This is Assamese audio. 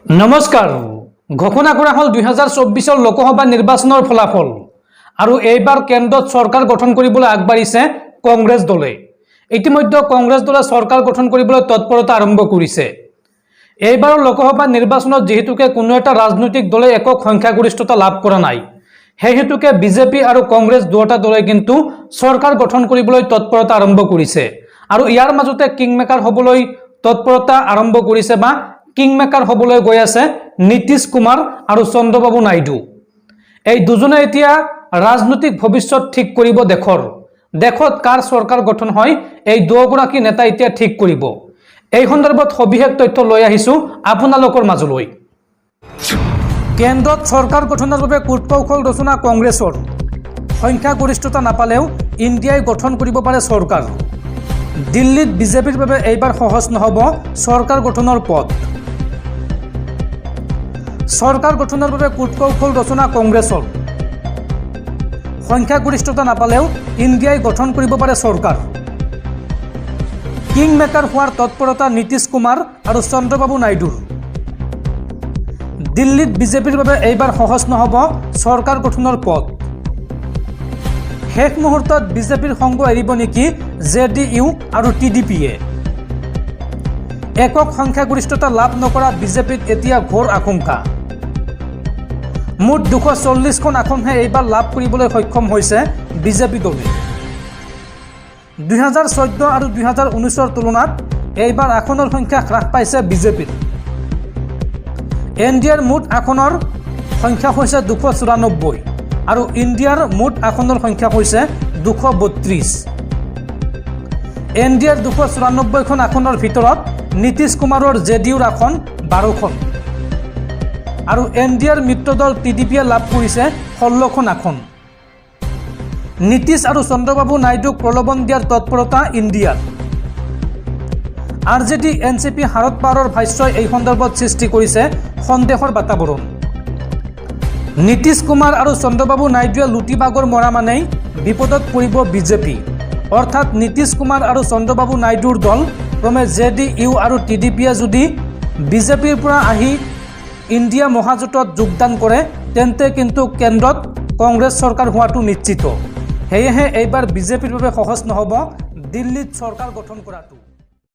নমস্কাৰ। ঘোষণা কৰা হল 2024 লোকসভা নিৰ্বাচনৰ ফলাফল আৰু এইবাৰ কেন্দ্ৰত চৰকাৰ গঠন কৰিবলৈ আগবাঢ়িছে কংগ্ৰেছ দলে। ইতিমধ্যে কংগ্ৰেছ দলে চৰকাৰ গঠন কৰিবলৈ তৎপৰতা আৰম্ভ কৰিছে। এইবাৰ লোকসভা নিৰ্বাচনত যেহেতুকে কোনো এটা ৰাজনৈতিক দলে একক সংখ্যাগৰিষ্ঠতা লাভ কৰা নাই, সেই হেতুকে বিজেপি আৰু কংগ্ৰেছ দুয়োটা দলে কিন্তু চৰকাৰ গঠন কৰিবলৈ তৎপৰতা আৰম্ভ কৰিছে আৰু ইয়াৰ মাজতে কিংমেকাৰ হ'বলৈ তৎপৰতা আৰম্ভ কৰিছে বা কিংমেকাৰ হ'বলৈ গৈ আছে নীতিশ কুমাৰ আৰু চন্দ্ৰবাবু নাইডু। এই দুজনে এতিয়া ৰাজনৈতিক ভৱিষ্যত ঠিক কৰিব দেশত কাৰ চৰকাৰ গঠন হয় এই দুগৰাকী নেতা এতিয়া ঠিক কৰিব। এই সন্দৰ্ভত সবিশেষ তথ্য লৈ আহিছো আপোনালোকৰ মাজলৈ। কেন্দ্ৰত চৰকাৰ গঠনৰ বাবে কূটকৌশল ৰচনা কংগ্ৰেছৰ। সংখ্যাগৰিষ্ঠতা নাপালেও ইণ্ডিয়াই গঠন কৰিব পাৰে চৰকাৰ। দিল্লীত বিজেপিৰ বাবে এইবাৰ সহজ নহ'ব চৰকাৰ গঠনৰ পথ। চৰকাৰ গঠনৰ বাবে কূটকৌশল ৰচনা কংগ্ৰেছৰ। সংখ্যাগৰিষ্ঠতা নাপালেও ইণ্ডিয়াই গঠন কৰিব পাৰে চৰকাৰ। কিং মেকাৰ হোৱাৰ তৎপৰতা নীতিশ কুমাৰ আৰু চন্দ্ৰবাবু নাইডুৰ। দিল্লীত বিজেপিৰ বাবে এইবাৰ সহজ নহ'ব চৰকাৰ গঠনৰ পথ। শেষ মুহূৰ্তত বিজেপিৰ সংগ এৰিব নেকি JDU আৰু TDPয়ে। একক সংখ্যাগৰিষ্ঠতা লাভ নকৰা বিজেপিত এতিয়া ঘোৰ আশংকা। মুঠ 240খন আসনহে এইবাৰ লাভ কৰিবলৈ সক্ষম হৈছে বিজেপি দলে। 2014 আৰু 2019 তুলনাত এইবাৰ আসনৰ সংখ্যা হ্ৰাস পাইছে বিজেপিৰ। এনডিএৰ মুঠ আসনৰ সংখ্যা হৈছে 294 আৰু ইণ্ডিয়াৰ মুঠ আসনৰ সংখ্যা হৈছে 232। এনডিএৰ 294খন আসনৰ ভিতৰত নীতিশ কুমাৰৰ JDUৰ আসন 12খন আৰু এনডিএৰ মিত্ৰদল TDPয়ে লাভ কৰিছে 16খন আসন। নীতিশ আৰু চন্দ্ৰবাবু নাইডুক প্ৰলোভন দিয়াৰ তৎপৰতা ইণ্ডিয়াৰ। RJD NCP শাৰদ পাৱাৰৰ ভাষ্যই এই সন্দৰ্ভত সৃষ্টি কৰিছে সন্দেহৰ বাতাবৰণ। নীতিশ কুমাৰ আৰু চন্দ্ৰবাবু নাইডুৱে লুটিবাগৰ মৰা মানেই বিপদত পৰিব বিজেপি। অৰ্থাৎ নীতিশ কুমাৰ আৰু চন্দ্ৰবাবু নাইডুৰ দল ক্ৰমে JDU আৰু TDPয়ে যদি বিজেপিৰ পৰা আহি ইণ্ডিয়া মহাজোঁটত যোগদান কৰে তেন্তে কিন্তু কেন্দ্ৰত কংগ্ৰেছ চৰকাৰ হোৱাটো নিশ্চিত। সেয়েহে এইবাৰ বিজেপিৰ বাবে সহজ নহ'ব দিল্লীত চৰকাৰ গঠন কৰাটো।